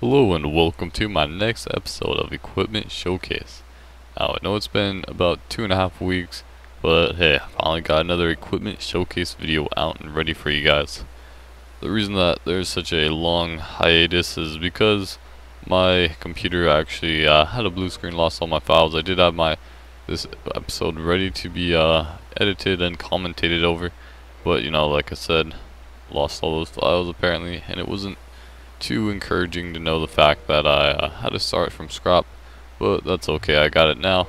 Hello and welcome to my next episode of Equipment Showcase. Now I know it's been about 2.5 weeks, but hey, I finally got another Equipment Showcase video out and ready for you guys. The reason that there's such a long hiatus is because my computer actually had a blue screen, lost all my files. I did have this episode ready to be edited and commentated over, but like I said, lost all those files apparently, and it wasn't too encouraging to know the fact that I had to start from scrap, but that's okay, I got it now.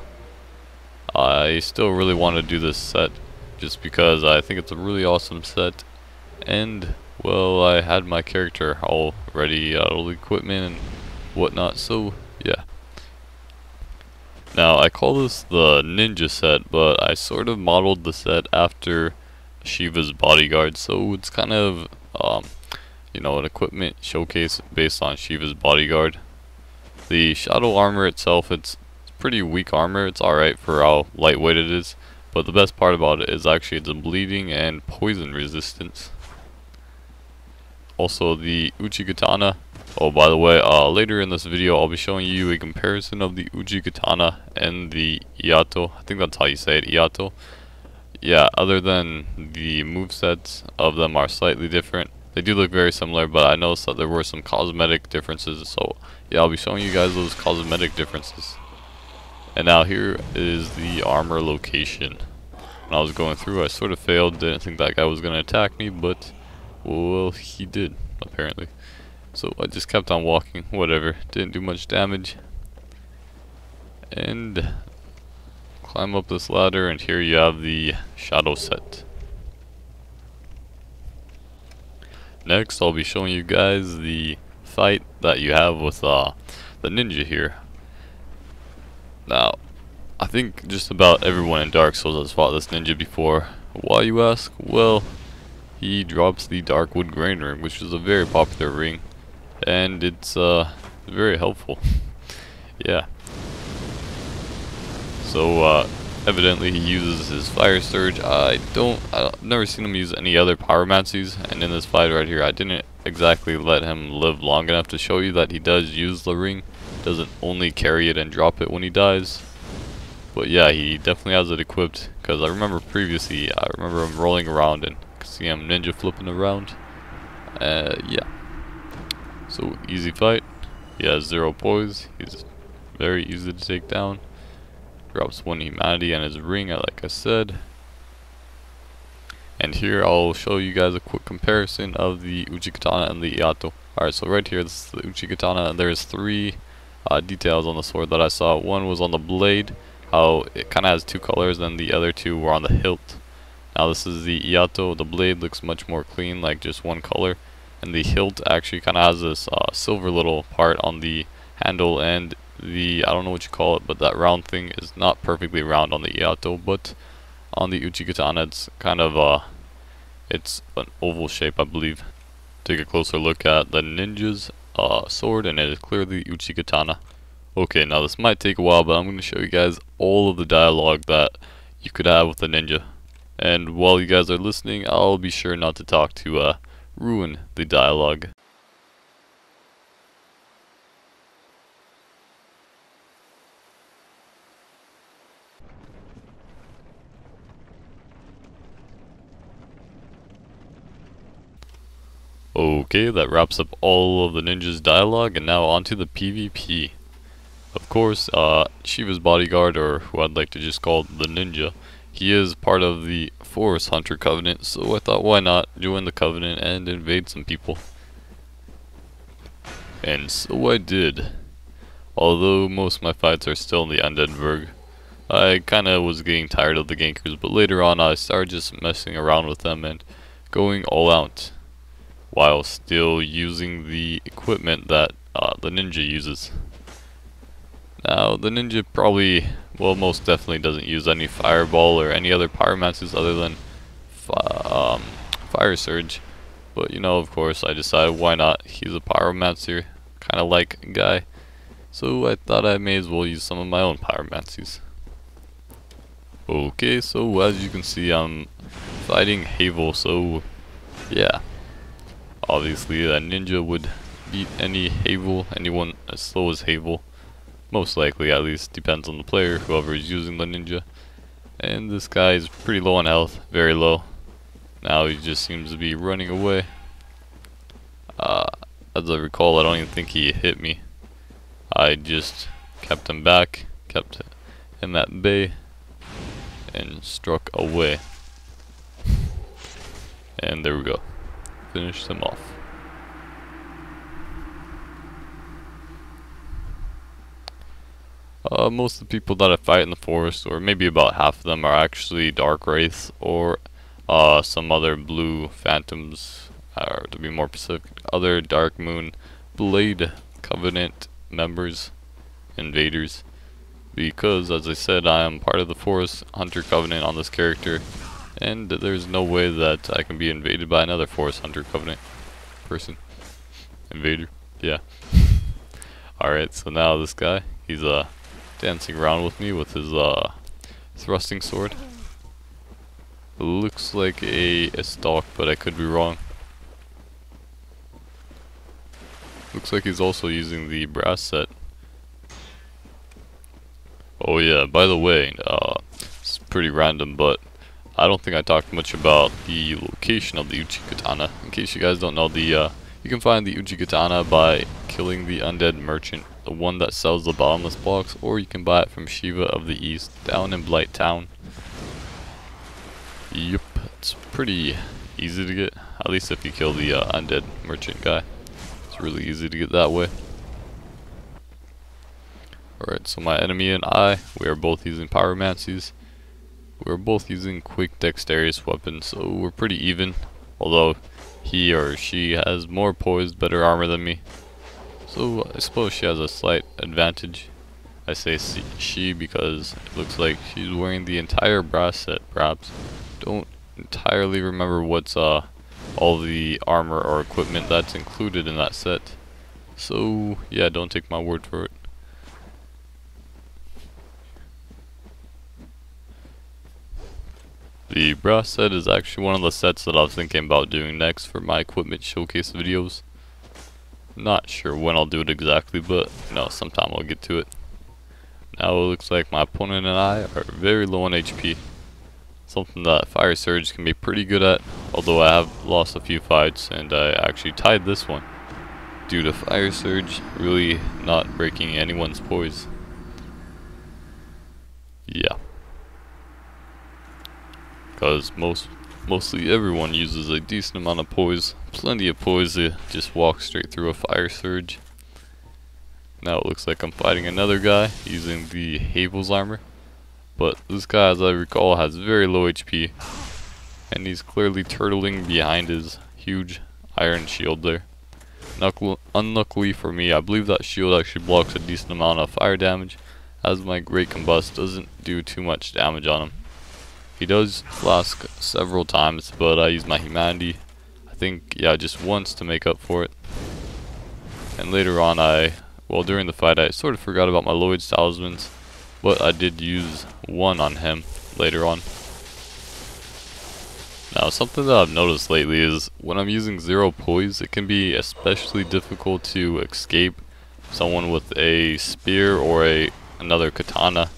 I still really want to do this set just because I think it's a really awesome set, and well, I had my character all ready, all the equipment and whatnot, so yeah. Now I call this the ninja set, but I sort of modeled the set after Shiva's Bodyguard, so it's kind of an equipment showcase based on Shiva's Bodyguard. The shadow armor itself, it's pretty weak armor. It's alright for how lightweight it is, but the best part about it is actually the bleeding and poison resistance. Also the Uchigatana. Oh, by the way, later in this video I'll be showing you a comparison of the Uchigatana and the Iaito. I think that's how you say it, Iaito. Yeah, other than the movesets of them are slightly different. They do look very similar, but I noticed that there were some cosmetic differences, so yeah, I'll be showing you guys those cosmetic differences. And now here is the armor location. When I was going through, I sort of failed, didn't think that guy was going to attack me, but well, he did, apparently. So I just kept on walking, whatever, didn't do much damage. And climb up this ladder, and here you have the shadow set. Next, I'll be showing you guys the fight that you have with the ninja here. Now, I think just about everyone in Dark Souls has fought this ninja before. Why, you ask? Well, he drops the Darkwood Grain Ring, which is a very popular ring, and it's very helpful. Yeah. So, evidently he uses his Fire Surge. I've never seen him use any other pyromancies, and in this fight right here I didn't exactly let him live long enough to show you that he does use the ring, doesn't only carry it and drop it when he dies. But yeah, he definitely has it equipped, because I remember previously, I remember him rolling around and see him ninja flipping around. Yeah. So easy fight, he has 0 poise, he's very easy to take down. Drops 1 humanity and his ring, like I said. And here I'll show you guys a quick comparison of the Uchigatana and the Iaito. Alright, so right here, this is the Uchigatana, and there's 3 details on the sword that I saw. One was on the blade, how it kind of has 2 colors, and the other 2 were on the hilt. Now this is the Iaito. The blade looks much more clean, like just 1 color, and the hilt actually kind of has this silver little part on the handle, and I don't know what you call it, but that round thing is not perfectly round on the Iaito, but on the Uchigatana it's kind of it's an oval shape, I believe. Take a closer look at the ninja's sword, and it is clearly Uchigatana. Okay, now this might take a while, but I'm going to show you guys all of the dialogue that you could have with the ninja. And while you guys are listening, I'll be sure not to talk to ruin the dialogue. Okay, that wraps up all of the ninja's dialogue, and now on to the PvP. Of course, Shiva's Bodyguard, or who I'd like to just call the ninja, he is part of the Forest Hunter Covenant, so I thought why not join the Covenant and invade some people. And so I did. Although most of my fights are still in the Undead Burg. I kinda was getting tired of the Gankers, but later on I started just messing around with them and going all out, while still using the equipment that the ninja uses. Now, the ninja probably, well, most definitely doesn't use any fireball or any other pyromancies other than Fire Surge. But, of course, I decided why not. He's a pyromancer, kind of like guy. So I thought I may as well use some of my own pyromancies. Okay, so as you can see, I'm fighting Havel, so yeah. Obviously, a ninja would beat any Havel, anyone as slow as Havel. Most likely, at least, depends on the player, whoever is using the ninja. And this guy is pretty low on health, very low. Now he just seems to be running away. As I recall, I don't even think he hit me. I just kept him back, kept him at bay, and struck away. And there we go. Finished him off. Most of the people that I fight in the forest, or maybe about half of them, are actually Dark Wraiths or some other blue phantoms, or to be more specific, other Dark Moon Blade Covenant members, invaders. Because, as I said, I am part of the Forest Hunter Covenant on this character, and there's no way that I can be invaded by another Forest Hunter Covenant person. Invader, yeah. Alright, so now this guy, he's dancing around with me with his thrusting sword. It looks like a stalk, but I could be wrong. Looks like he's also using the brass set. Oh yeah, by the way, it's pretty random, but I don't think I talked much about the location of the Uchigatana. In case you guys don't know, you can find the Uchigatana by killing the Undead Merchant, the one that sells the bottomless blocks, or you can buy it from Shiva of the East, down in Blight Town. Yep, it's pretty easy to get, at least if you kill the Undead Merchant guy. It's really easy to get that way. Alright, so my enemy and I, we are both using pyromancies. We're both using quick dexterous weapons, so we're pretty even. Although he or she has more poise, better armor than me. So I suppose she has a slight advantage. I say she because it looks like she's wearing the entire brass set, perhaps. Don't entirely remember what's all the armor or equipment that's included in that set. So yeah, don't take my word for it. The brass set is actually one of the sets that I was thinking about doing next for my equipment showcase videos. Not sure when I'll do it exactly, but sometime I'll get to it. Now it looks like my opponent and I are very low on HP. Something that Fire Surge can be pretty good at, although I have lost a few fights and I actually tied this one due to Fire Surge really not breaking anyone's poise. Yeah. Because mostly everyone uses a decent amount of poise, plenty of poise to just walk straight through a Fire Surge. Now it looks like I'm fighting another guy using the Havel's armor, but this guy, as I recall, has very low HP, and he's clearly turtling behind his huge iron shield there. Unluckily for me, I believe that shield actually blocks a decent amount of fire damage, as my Great Combust doesn't do too much damage on him. He does flask several times, but I use my humanity, I think, yeah, just once to make up for it. And later on during the fight I sort of forgot about my Lloyd's talismans, but I did use one on him later on. Now something that I've noticed lately is when I'm using zero poise, it can be especially difficult to escape someone with a spear or another katana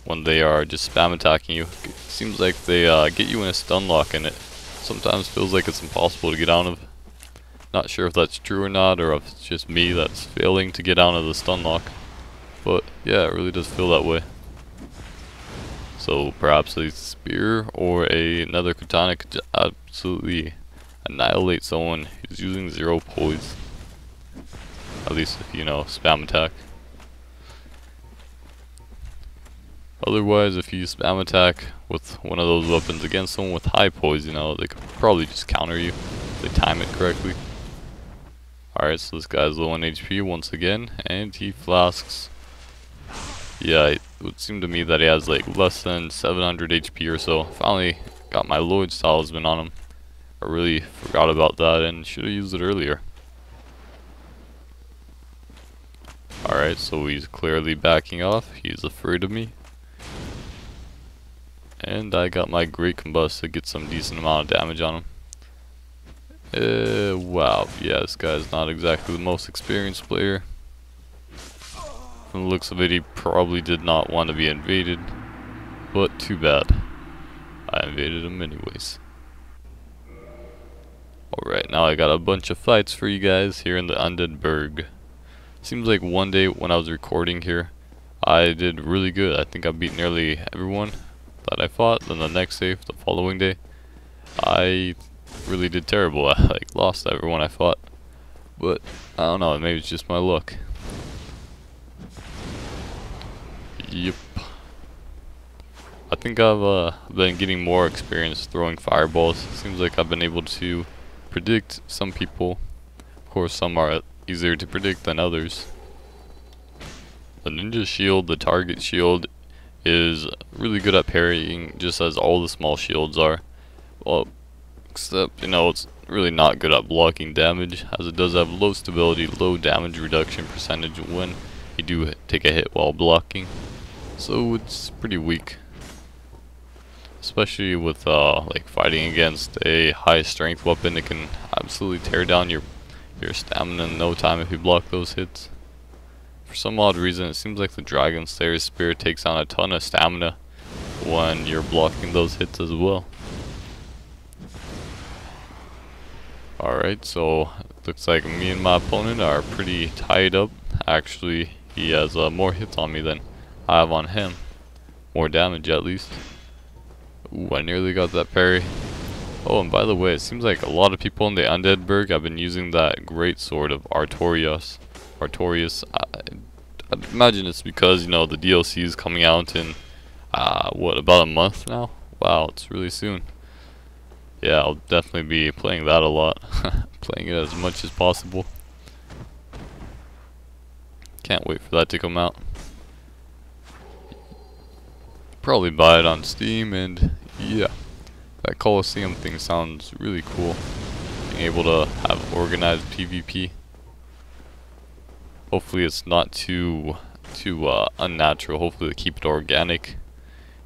when they are just spam attacking you. It seems like they get you in a stun lock, and it sometimes feels like it's impossible to get out of. Not sure if that's true or not, or if it's just me that's failing to get out of the stun lock. But yeah, it really does feel that way. So perhaps a spear or another katana could absolutely annihilate someone who's using zero poise. At least if spam attack. Otherwise, if you spam attack with one of those weapons against someone with high poise, they could probably just counter you if they time it correctly. Alright, so this guy's low on HP once again, and he flasks. Yeah, it would seem to me that he has like less than 700 HP or so. Finally got my Lloyd's talisman on him. I really forgot about that and should have used it earlier. Alright, so he's clearly backing off. He's afraid of me. And I got my Great Combust to get some decent amount of damage on him. Wow, yeah, this guy's not exactly the most experienced player. From the looks of it, he probably did not want to be invaded, but too bad. I invaded him anyways. Alright, now I got a bunch of fights for you guys here in the Undead Burg. Seems like one day when I was recording here, I did really good. I think I beat nearly everyone that I fought. Then the next day, the following day, I really did terrible. I like lost everyone I fought. But I don't know, maybe it's just my luck. Yep. I think I've been getting more experience throwing fireballs. Seems like I've been able to predict some people. Of course, some are easier to predict than others. The ninja shield, the target shield, is really good at parrying, just as all the small shields are. Well, except, you know, it's really not good at blocking damage, as it does have low stability, low damage reduction percentage when you do take a hit while blocking. So it's pretty weak. Especially with like fighting against a high strength weapon, it can absolutely tear down your stamina in no time if you block those hits. For some odd reason, it seems like the Dragon Slayer's spear takes on a ton of stamina when you're blocking those hits as well. Alright, so looks like me and my opponent are pretty tied up. Actually, he has more hits on me than I have on him. More damage at least. Ooh, I nearly got that parry. Oh, and by the way, it seems like a lot of people in the Undead Burg have been using that great sword of Artorias. I'd imagine it's because, you know, the DLC is coming out in, what, about a month now? Wow, it's really soon. Yeah, I'll definitely be playing that a lot. Playing it as much as possible. Can't wait for that to come out. Probably buy it on Steam, and yeah, that Coliseum thing sounds really cool. Being able to have organized PvP. Hopefully it's not too unnatural. Hopefully they keep it organic.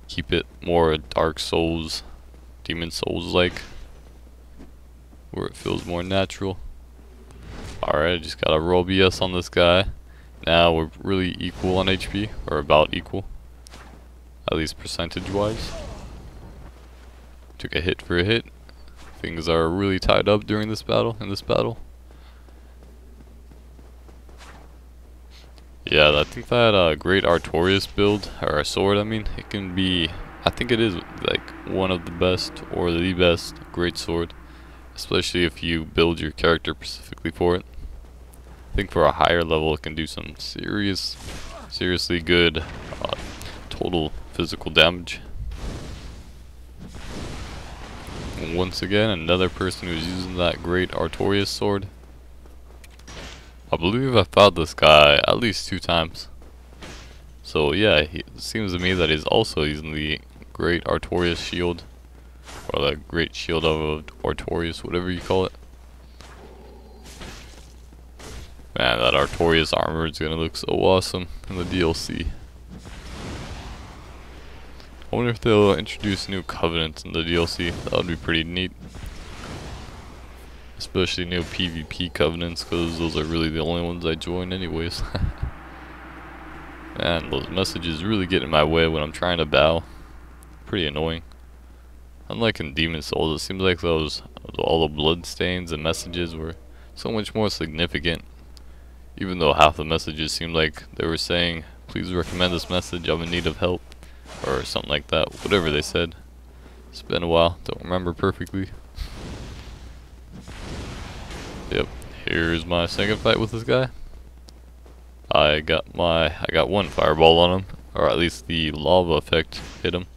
Keep it more Dark Souls, Demon Souls like, where it feels more natural. Alright, I just got a roll BS on this guy. Now we're really equal on HP, or about equal. At least percentage wise. Took a hit for a hit. Things are really tied up during this battle, Yeah, I think that great Artorias build, or a sword I mean, it can be, I think it is like one of the best, or the best great sword. Especially if you build your character specifically for it. I think for a higher level it can do some seriously good total physical damage. And once again, another person who's using that great Artorias sword. I believe I fought this guy at least 2 times. So yeah, it seems to me that he's also using the great Artorias shield. Or the great shield of Artorias, whatever you call it. Man, that Artorias armor is gonna look so awesome in the DLC. I wonder if they'll introduce new covenants in the DLC. That would be pretty neat. Especially new PvP covenants, because those are really the only ones I join anyways. Man, those messages really get in my way when I'm trying to bow. Pretty annoying. Unlike in Demon Souls, it seems like all the blood stains and messages were so much more significant. Even though half the messages seemed like they were saying, please recommend this message, I'm in need of help. Or something like that, whatever they said. It's been a while, don't remember perfectly. Yep, here's my second fight with this guy. I got one fireball on him, or at least the lava effect hit him.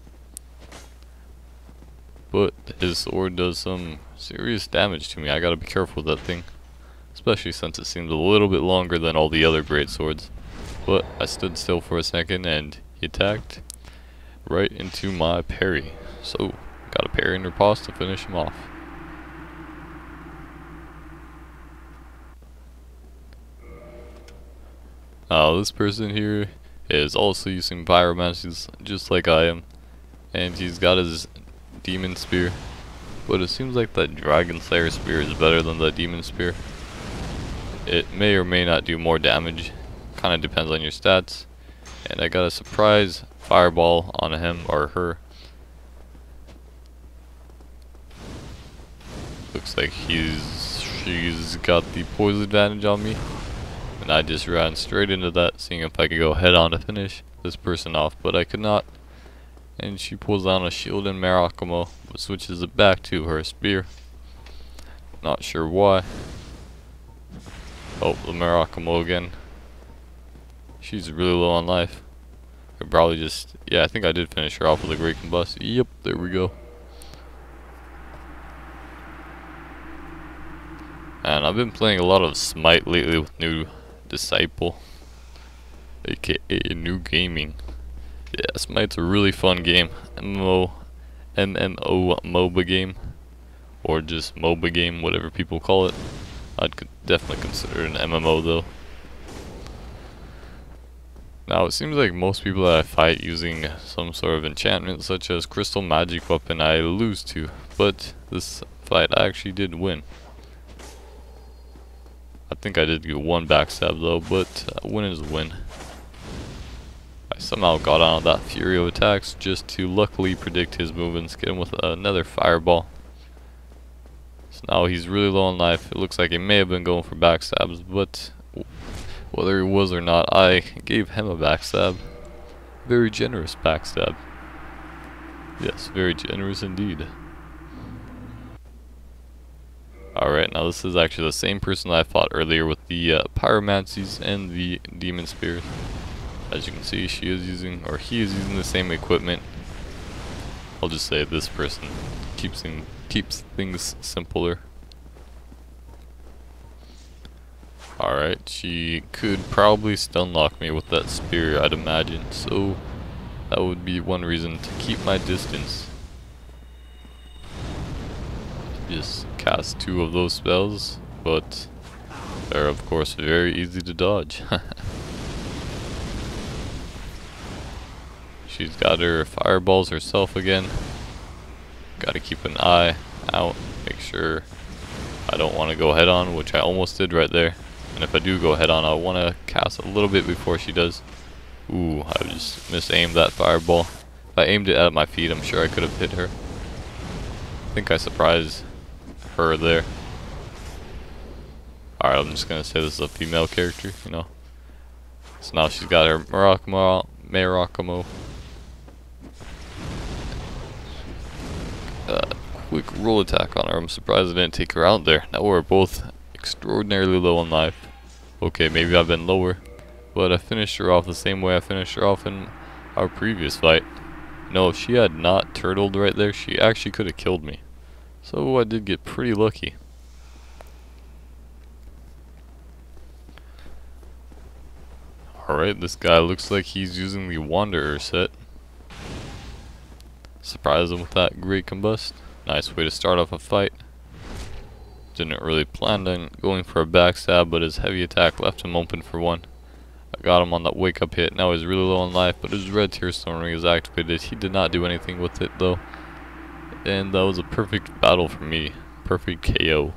But his sword does some serious damage to me. I gotta be careful with that thing. Especially since it seems a little bit longer than all the other great swords. But I stood still for a second and he attacked right into my parry. So, got a parry and riposte to finish him off. Now this person here is also using pyromancies just like I am. And he's got his demon spear. but it seems like that Dragon Slayer spear is better than the Demon Spear. It may or may not do more damage, kind of depends on your stats. And I got a surprise fireball on him or her. Looks like she's got the poise advantage on me. And I just ran straight into that, seeing if I could go head on to finish this person off, but I could not. And she pulls down a shield and Mirakumo, but switches it back to her spear. Not sure why. Oh, the Mirakumo again. She's really low on life. I probably just, yeah, I think I did finish her off with a great combust. Yep, there we go. And I've been playing a lot of Smite lately with New Disciple, aka New Gaming. Yeah, Smite's a really fun game. MMO MOBA game, or just MOBA game, whatever people call it. I'd definitely consider it an MMO though. Now it seems like most people that I fight using some sort of enchantment such as crystal magic weapon I lose to, but this fight I actually did win. I think I did get one backstab though, but win is a win. I somehow got on that fury of attacks just to luckily predict his movements, get him with another fireball. So now he's really low on life. It looks like he may have been going for backstabs, but whether he was or not, I gave him a backstab. Very generous backstab. Yes, very generous indeed. Alright, now this is actually the same person that I fought earlier with the pyromancies and the demon spears. As you can see, she is using, or he is using the same equipment. I'll just say this person keeps things simpler. Alright, she could probably stun lock me with that spear, I'd imagine, so that would be one reason to keep my distance. Just cast 2 of those spells, but they're of course very easy to dodge. She's got her fireballs herself again. Gotta keep an eye out, make sure I don't want to go head on, which I almost did right there. And if I do go head on, I want to cast a little bit before she does. Ooh, I just misaimed that fireball. If I aimed it at my feet, I'm sure I could have hit her. I think I surprised her there. Alright, I'm just gonna say this is a female character, you know. So now she's got her Mirakumo. Quick roll attack on her. I'm surprised I didn't take her out there. Now we're both extraordinarily low on life. Okay, maybe I've been lower, but I finished her off the same way I finished her off in our previous fight. No, if she had not turtled right there, she actually could have killed me. So I did get pretty lucky. Alright, this guy looks like he's using the Wanderer set. Surprise him with that great combust. Nice way to start off a fight. Didn't really plan on going for a backstab, but his heavy attack left him open for one. I got him on that wake up hit. Now he's really low on life, but his red tearstone ring is activated. He did not do anything with it though. And that was a perfect battle for me. Perfect KO.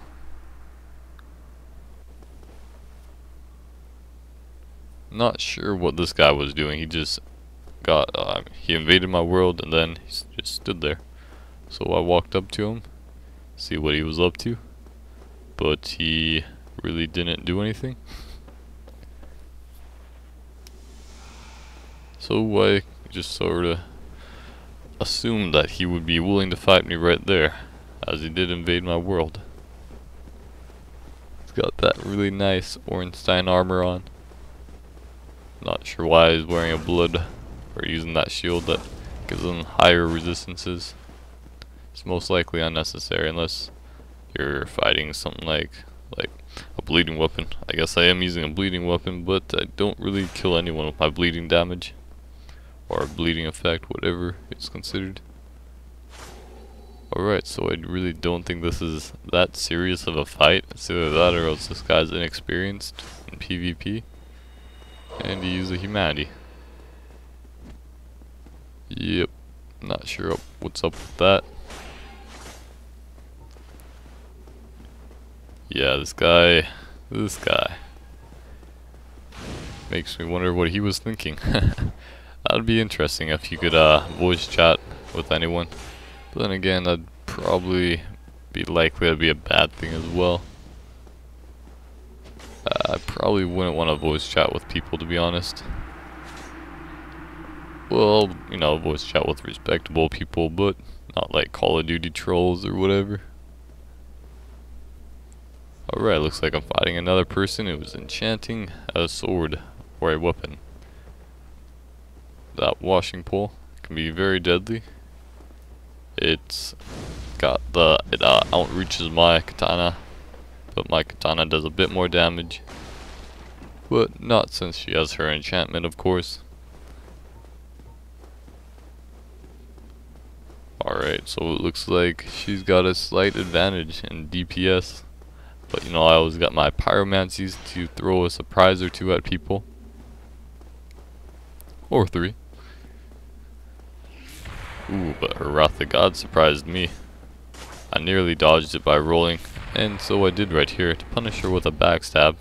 Not sure what this guy was doing. He just got, he invaded my world and then he just stood there. So I walked up to him, see what he was up to. But he really didn't do anything. So I just sort of assumed that he would be willing to fight me right there, as he did invade my world. He's got that really nice Ornstein armor on. Not sure why he's wearing a blood or using that shield that gives him higher resistances. It's most likely unnecessary unless you're fighting something like a bleeding weapon. I guess I am using a bleeding weapon, but I don't really kill anyone with my bleeding damage. Or bleeding effect, whatever it's considered. Alright, so I really don't think this is that serious of a fight. It's either that or else this guy's inexperienced in PvP. And he used a humanity. Yep, not sure what's up with that. Yeah, this guy makes me wonder what he was thinking. That'd be interesting if you could voice chat with anyone. But then again, that'd probably be likely to be a bad thing as well. I probably wouldn't want to voice chat with people, to be honest. Well, you know, voice chat with respectable people, but not like Call of Duty trolls or whatever. Alright, looks like I'm fighting another person who was enchanting a sword or a weapon. That washing pole can be very deadly. It outreaches my katana, but my katana does a bit more damage. But not since she has her enchantment, of course. Alright, so it looks like she's got a slight advantage in DPS. But you know, I always got my pyromancies to throw a surprise or two at people. Or 3. Ooh, but her Wrath of the God surprised me. I nearly dodged it by rolling, and so I did right here to punish her with a backstab.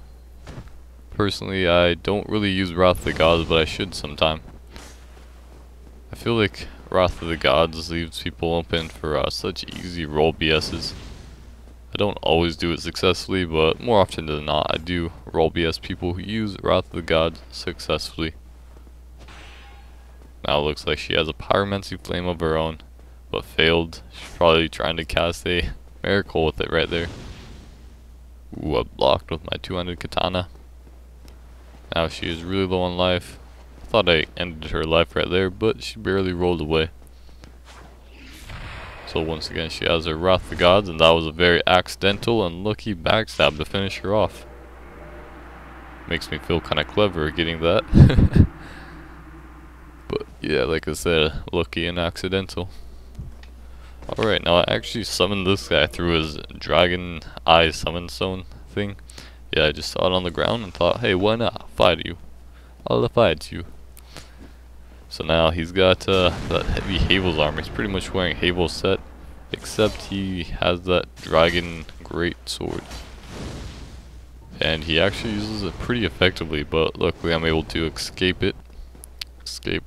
Personally, I don't really use Wrath of the Gods, but I should sometime. I feel like Wrath of the Gods leaves people open for such easy roll BSs. I don't always do it successfully, but more often than not, I do roll BS people who use Wrath of the Gods successfully. Now it looks like she has a pyromancy flame of her own, but failed. She's probably trying to cast a miracle with it right there. Ooh, I blocked with my two-handed katana. Now she is really low on life. I thought I ended her life right there, but she barely rolled away. So once again, she has her Wrath of the Gods, and that was a very accidental and lucky backstab to finish her off. Makes me feel kind of clever getting that. But yeah, like I said, lucky and accidental. Alright, now I actually summoned this guy through his Dragon Eye Summon Stone thing. Yeah, I just saw it on the ground and thought, hey, why not? Fight you. I'll fight you. So now he's got that heavy Havel's armor. He's pretty much wearing Havel's set, except he has that Dragon Great Sword. And he actually uses it pretty effectively, but luckily I'm able to escape it. Escape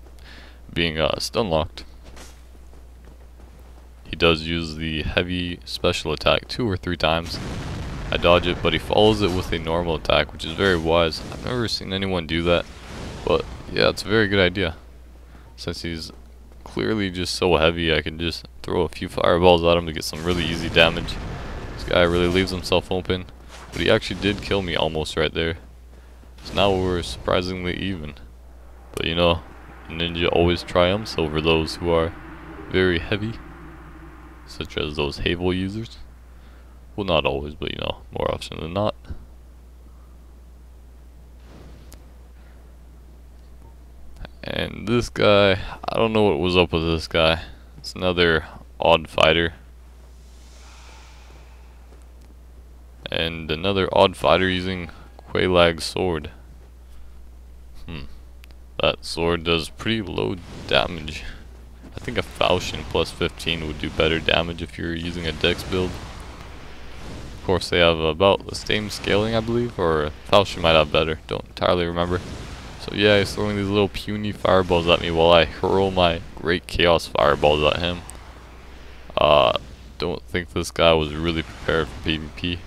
being stun locked. He does use the heavy special attack 2 or 3 times. I dodge it, but he follows it with a normal attack, which is very wise. I've never seen anyone do that, but yeah, it's a very good idea. Since he's clearly just so heavy, I can just throw a few fireballs at him to get some really easy damage. This guy really leaves himself open, but he actually did kill me almost right there. So now we're surprisingly even. But you know, ninja always triumphs over those who are very heavy, such as those Havel users. Well, not always, but you know, more often than not. And this guy, I don't know what was up with this guy. It's another odd fighter. And another odd fighter using Quailag's sword. That sword does pretty low damage. I think a Falchion plus 15 would do better damage if you're using a dex build. Of course, they have about the same scaling, I believe, or Falchion might have better. Don't entirely remember. So yeah, he's throwing these little puny fireballs at me while I hurl my great chaos fireballs at him. Don't think this guy was really prepared for PvP.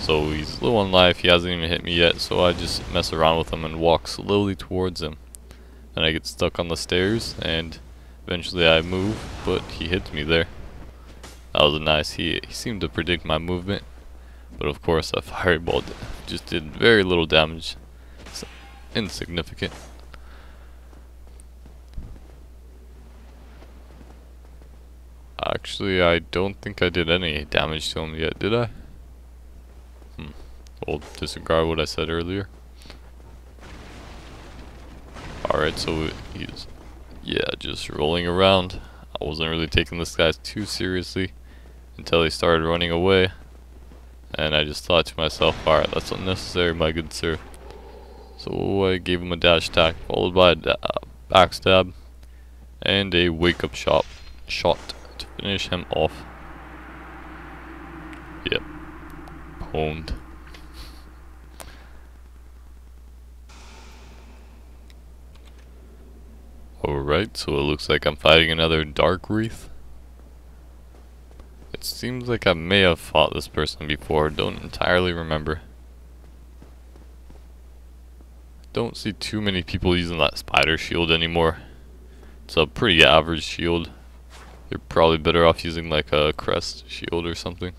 So he's low on life, he hasn't even hit me yet, so I just mess around with him and walk slowly towards him. And I get stuck on the stairs, and eventually I move, but he hits me there. That was nice. He seemed to predict my movement, but of course a fireball just did very little damage. It's insignificant. Actually, I don't think I did any damage to him yet, did I? I'll disregard what I said earlier. Alright, so he's, yeah, just rolling around. I wasn't really taking this guy too seriously until he started running away. And I just thought to myself, alright, that's unnecessary, my good sir. So I gave him a dash attack, followed by a backstab, and a wake up shot to finish him off. Yep. Pwned. Alright, so it looks like I'm fighting another Dark Wraith. It seems like I may have fought this person before, don't entirely remember. Don't see too many people using that spider shield anymore. It's a pretty average shield. You're probably better off using like a crest shield or something.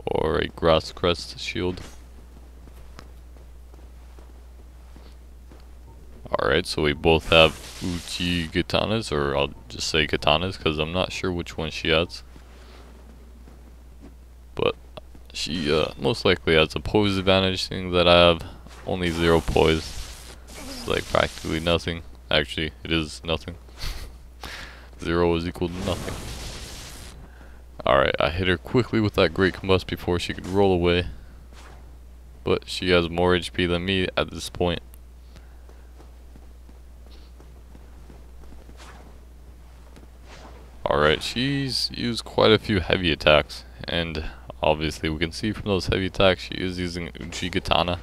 Or a grass crest shield. Alright, so we both have Uchigatanas, or I'll just say katanas because I'm not sure which one she has. But she most likely has a poise advantage, seeing that I have only 0 poise. It's like practically nothing. Actually, it is nothing. 0 is equal to nothing. Alright, I hit her quickly with that great combust before she could roll away. But she has more HP than me at this point. Alright, she's used quite a few heavy attacks, and obviously we can see from those heavy attacks she is using Uchigatana.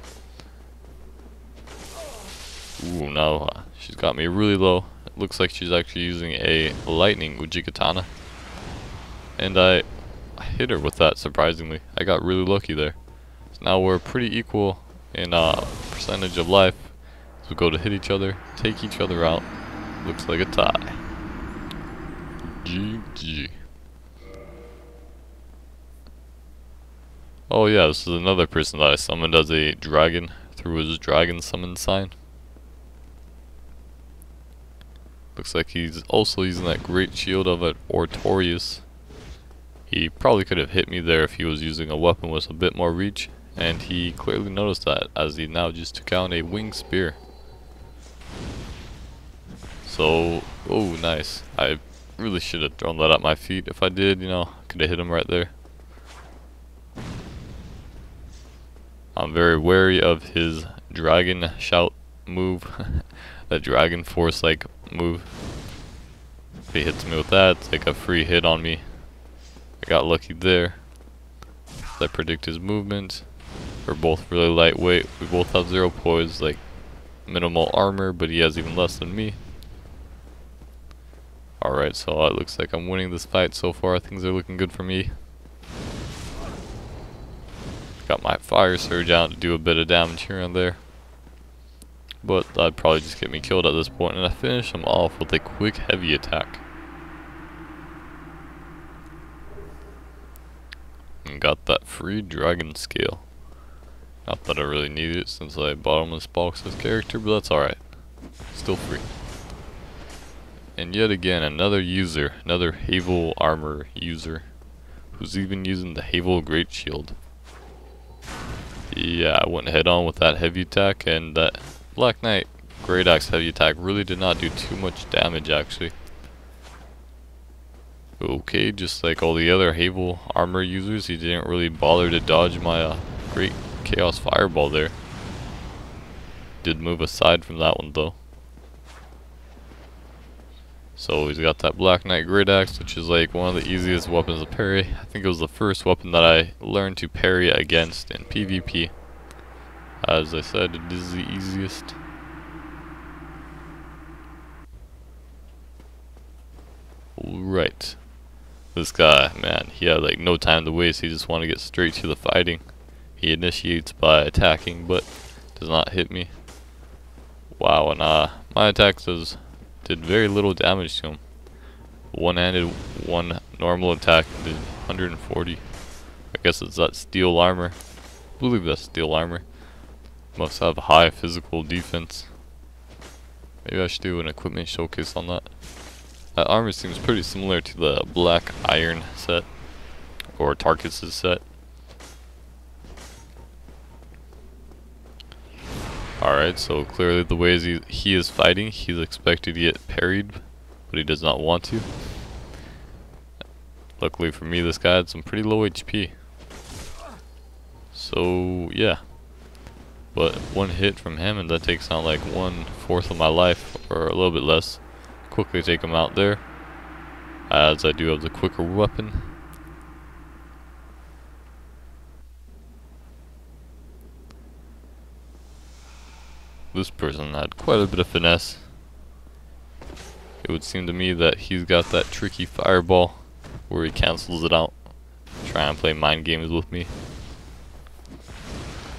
Ooh, no, she's got me really low. It looks like she's actually using a lightning Uchigatana. And I hit her with that, surprisingly. I got really lucky there. So now we're pretty equal in percentage of life. So we go to hit each other, take each other out. Looks like a tie. GG. Oh yeah, this is another person that I summoned as a dragon through his dragon summon sign. Looks like he's also using that great shield of an Ortorius. He probably could have hit me there if he was using a weapon with a bit more reach, and he clearly noticed that as he now just took out a winged spear. So, oh nice. I really should have thrown that at my feet. If I did, you know, could have hit him right there. I'm very wary of his dragon shout move. That dragon force like move. If he hits me with that, it's like a free hit on me. I got lucky there. I predict his movement. We're both really lightweight. We both have 0 poise, like minimal armor, but he has even less than me. Alright, so it looks like I'm winning this fight so far. Things are looking good for me. Got my fire surge out to do a bit of damage here and there. But that'd probably just get me killed at this point, and I finish him off with a quick heavy attack. And got that free dragon scale. Not that I really need it since I bottomless box this character, but that's alright. Still free. And yet again, another user, another Havel armor user, who's even using the Havel Great Shield. Yeah, I went head on with that heavy attack, and that Black Knight Great Axe heavy attack really did not do too much damage actually. Okay, just like all the other Havel armor users, he didn't really bother to dodge my Great Chaos Fireball there. Did move aside from that one though. So he's got that Black Knight Great Axe, which is like one of the easiest weapons to parry. I think it was the first weapon that I learned to parry against in PvP. As I said, it is the easiest. Right. This guy, man, he had like no time to waste. He just wanted to get straight to the fighting. He initiates by attacking, but does not hit me. Wow, and my attacks did very little damage to him. One-handed, one normal attack did 140. I guess it's that steel armor. I believe that's steel armor. Must have high physical defense. Maybe I should do an equipment showcase on that. That armor seems pretty similar to the Black Iron set, or Tarkus' set. Alright, so clearly the ways he is fighting, he's expected to get parried, but he does not want to. Luckily for me, this guy had some pretty low HP. So, yeah. But one hit from him and that takes out like 1/4 of my life, or a little bit less. Quickly take him out there, as I do have the quicker weapon. this person had quite a bit of finesse. It would seem to me that he's got that tricky fireball where he cancels it out, trying to play mind games with me.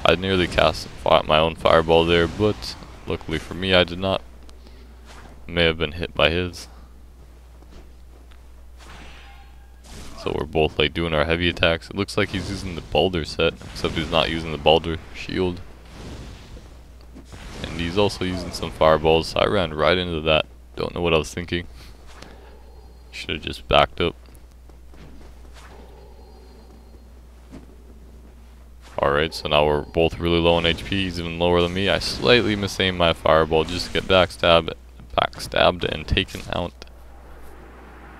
I nearly cast my own fireball there, but luckily for me I did not. May have been hit by his. So we're both like doing our heavy attacks. It looks like he's using the boulder set, except he's not using the boulder shield. And he's also using some fireballs. So I ran right into that. Don't know what I was thinking. Should have just backed up. Alright, so now we're both really low on HP. He's even lower than me. I slightly misaimed my fireball just to get backstabbed and taken out.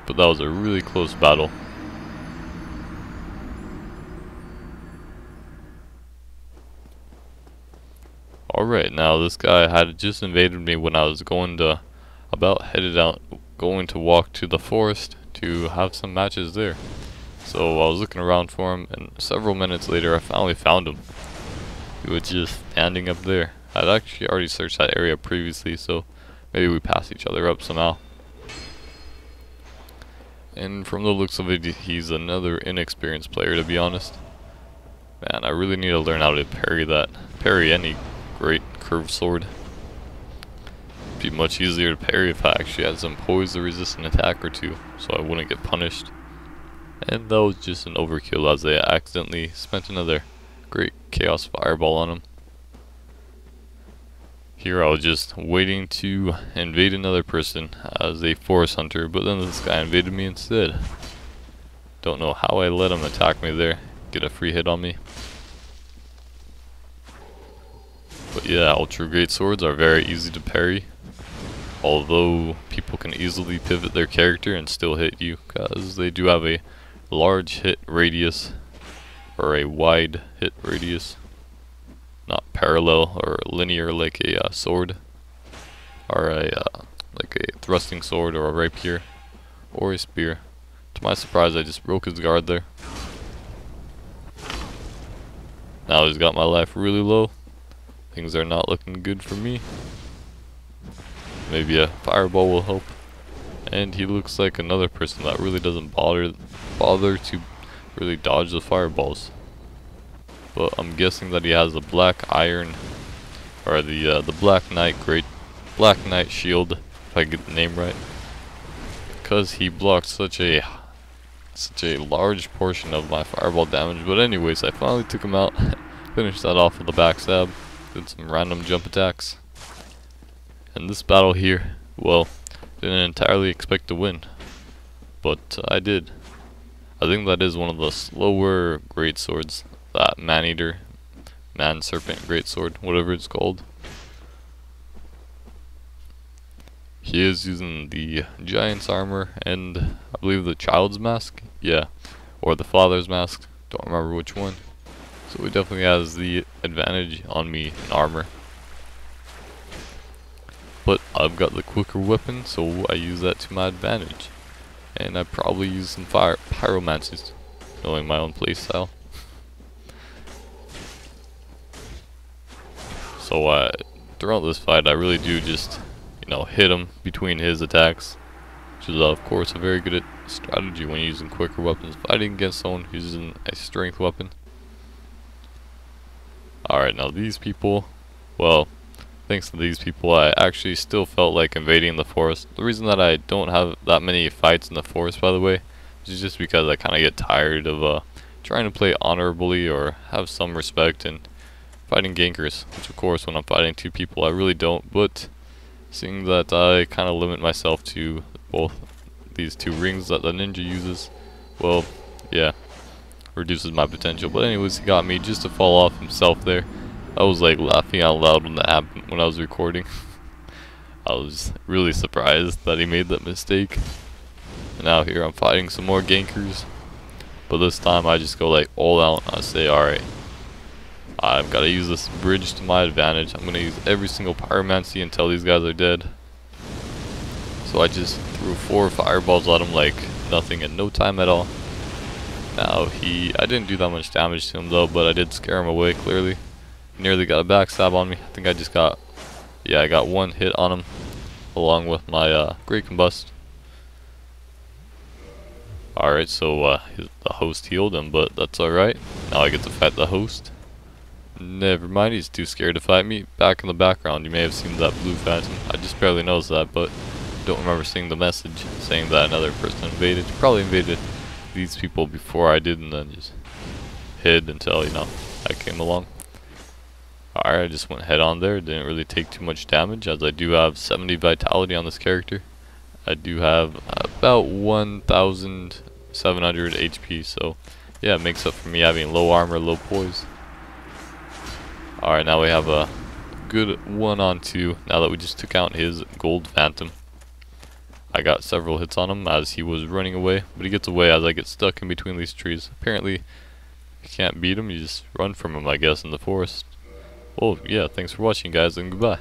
But that was a really close battle. Alright, now this guy had just invaded me when I was going to walk to the forest to have some matches there. So I was looking around for him, and several minutes later I finally found him. He was just standing up there. I'd actually already searched that area previously, so maybe we passed each other up somehow. And from the looks of it, he's another inexperienced player, to be honest. Man, I really need to learn how to parry any great curved sword. It'd be much easier to parry if I actually had some poise or resistant attack or two, so I wouldn't get punished. And that was just an overkill as I accidentally spent another great chaos fireball on him. Here I was just waiting to invade another person as a forest hunter, but then this guy invaded me instead. Don't know how I let him attack me there, get a free hit on me. But yeah, ultra great swords are very easy to parry. Although people can easily pivot their character and still hit you, because they do have a large hit radius, or a wide hit radius. Not parallel or linear like a sword, or like a thrusting sword or a rapier, or a spear. To my surprise, I just broke his guard there. Now he's got my life really low. Things are not looking good for me. Maybe a fireball will help. And he looks like another person that really doesn't bother to really dodge the fireballs. But I'm guessing that he has the black iron, or the black knight shield, if I get the name right, because he blocked such a large portion of my fireball damage. But anyways, I finally took him out, finished that off with a backstab, did some random jump attacks. And this battle here, well, didn't entirely expect to win, but I did. I think that is one of the slower great swords. That man-eater, man-serpent greatsword, whatever it's called. He is using the giant's armor and I believe the child's mask, yeah, or the father's mask, don't remember which one. So he definitely has the advantage on me in armor. But I've got the quicker weapon, so I use that to my advantage. And I probably use some pyromancies, knowing my own playstyle. So throughout this fight, I really do just, hit him between his attacks, which is of course a very good strategy when using quicker weapons, fighting against someone who's using a strength weapon. Alright, now these people, well, thanks to these people, I actually still felt like invading the forest. The reason that I don't have that many fights in the forest, by the way, is just because I kind of get tired of trying to play honorably or have some respect and fighting gankers, which of course when I'm fighting two people I really don't, but seeing that I kind of limit myself to both these two rings that the ninja uses, well, yeah, reduces my potential. But anyways, he got me just to fall off himself there. I was like laughing out loud when that happened when I was recording. I was really surprised that he made that mistake. And now here I'm fighting some more gankers, but this time I just go like all out. I say, alright, I've got to use this bridge to my advantage. I'm going to use every single pyromancy until these guys are dead. So I just threw 4 fireballs at him like nothing in no time at all. Now I didn't do that much damage to him though, but I did scare him away clearly. Nearly got a backstab on me. I think I just got Yeah, I got one hit on him along with my Great Combust. Alright, so the host healed him, but that's alright. Now I get to fight the host. Never mind, he's too scared to fight me. Back in the background, you may have seen that blue phantom. I just barely noticed that, but don't remember seeing the message saying that another person invaded. Probably invaded these people before I did and then just hid until, you know, I came along. Alright, I just went head on there. Didn't really take too much damage as I do have 70 vitality on this character. I do have about 1,700 HP, so yeah, it makes up for me having low armor, low poise. Alright, now we have a good 1-on-2 now that we just took out his gold phantom. I got several hits on him as he was running away, but he gets away as I get stuck in between these trees. Apparently, you can't beat him, you just run from him, I guess, in the forest. Well, yeah, thanks for watching, guys, and goodbye.